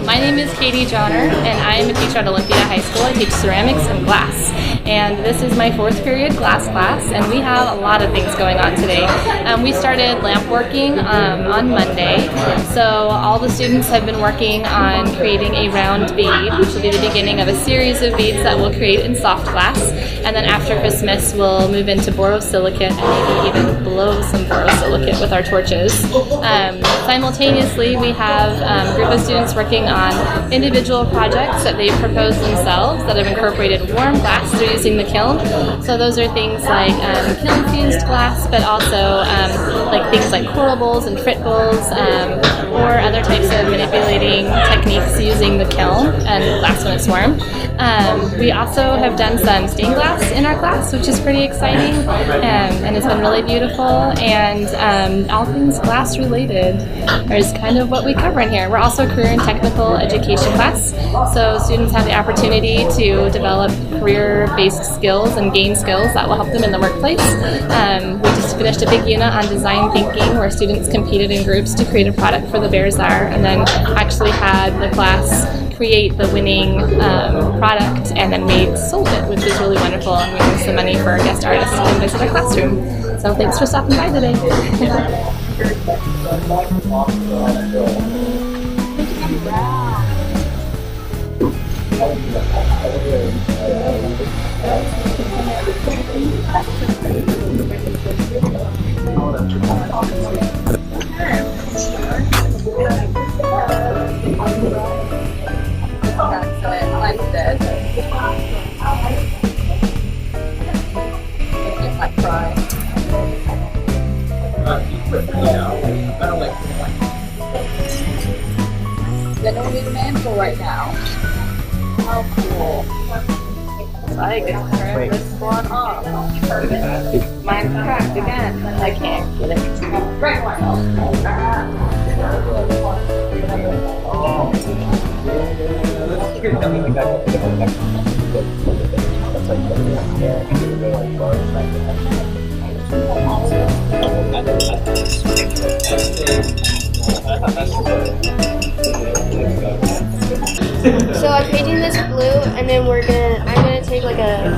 My name is Katie Jahner, and I am a teacher at Olympia High School. I teach ceramics and glass. And this is my 4th period glass class, and we have a lot of things going on today. We started lamp working on Monday, so all the students have been working on creating a round bead, which will be the beginning of a series of beads that we'll create in soft glass. And then after Christmas, we'll move into borosilicate and maybe even blow some borosilicate with our torches. Simultaneously, we have a group of students working on individual projects that they've proposed themselves that have incorporated warm glass through using the kiln. So those are things like kiln-fused glass, but also like things like coral bowls and frit bowls, or other types of manipulating techniques using the kiln and glass when it's warm. We also have done some stained glass in our class, which is pretty exciting, and it's been really beautiful, and all things glass related is kind of what we cover in here. We're also a career and technical education class, so students have the opportunity to develop career-based skills and gain skills that will help them in the workplace. We just finished a big unit on design thinking where students competed in groups to create a product for the Bear Czar, and then actually had the class create the winning product and then sold it, which was really wonderful, and we raised the money for our guest artists to come visit our classroom. So thanks for stopping by today. That don't need a mantle right now. How cool. So I can turn this one off. Mine's cracked again. I can't get it to right So I'm painting this blue, and then I'm gonna take like a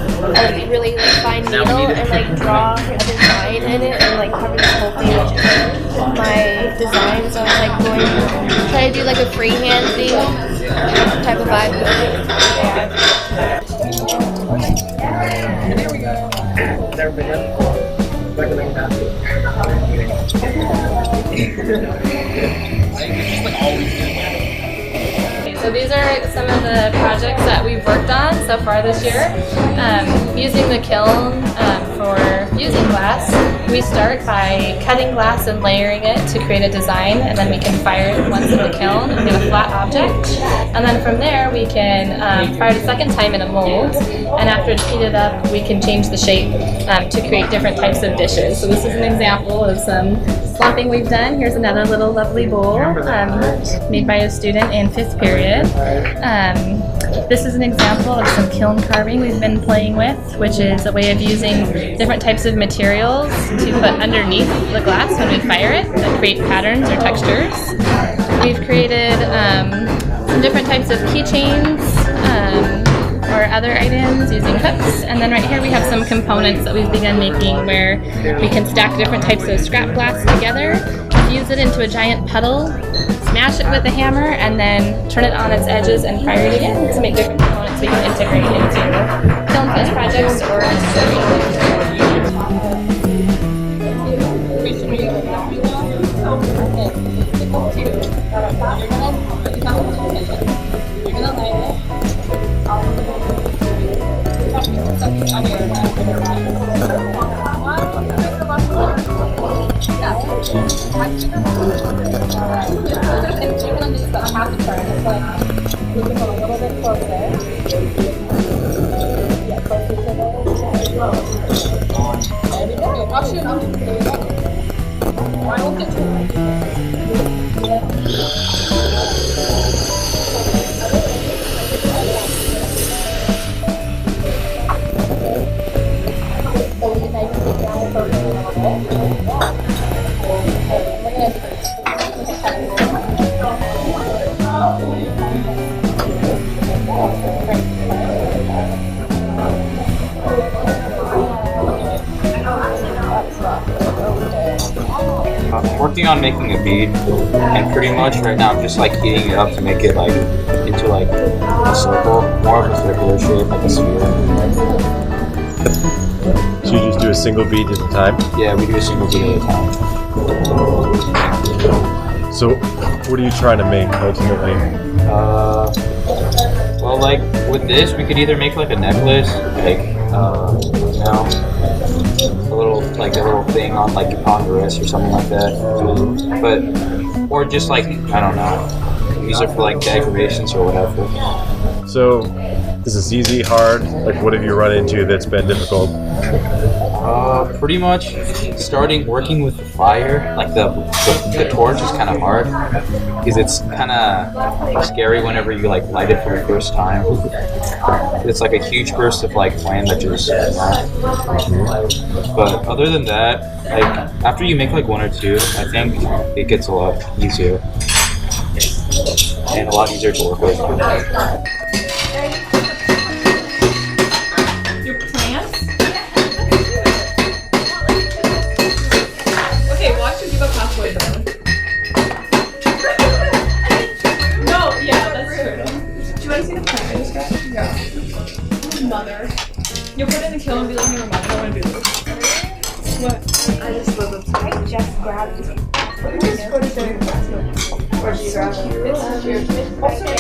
really fine needle and like draw a design in it, and like cover this whole thing, which is like my design. So I'm like going to try to do like a freehand thing type of vibe. There we go. So these are some of the projects that we've worked on so far this year. Using the kiln for fusing glass, we start by cutting glass and layering it to create a design, and then we can fire it once in the kiln and get a flat object. And then from there we can fire it a second time in a mold, and after it's heated up we can change the shape to create different types of dishes. So this is an example of some slopping we've done. Here's another little lovely bowl made by a student in 5th period. This is an example of some kiln carving we've been playing with, which is a way of using different types of materials to put underneath the glass when we fire it that create patterns or textures. We've created some different types of keychains or other items using hooks, and then right here we have some components that we've begun making where we can stack different types of scrap glass together, fuse it into a giant puddle, smash it with a hammer, and then turn it on its edges and fire it again to make different components we can integrate into kiln-fused projects or working on making a bead, and pretty much right now I'm just like heating it up to make it like into like a circle, more of a circular shape, like a sphere. So you just do a single bead at a time? Yeah, we do a single bead at a time. So what are you trying to make ultimately? Well, like with this, we could either make like a necklace, like you know, a little thing on like on the wrist or something like that. But or just like I don't know, use it for like decorations or whatever. So is this easy, hard? Like what have you run into that's been difficult? Pretty much starting working with the fire, like the torch is kind of hard because it's kind of scary whenever you like light it for the first time. It's like a huge burst of like flame that just, you know. But other than that, like after you make like one or two, I think it gets a lot easier and a lot easier to work with. Your plants? Okay, watch you give up halfway then. No, yeah, that's true. Do you want to see the plant I just got? Yeah. Mother. You'll put it in the kiln and be like, hey, mother, I want to do this. What? I just grabbed it. Where'd you grab it?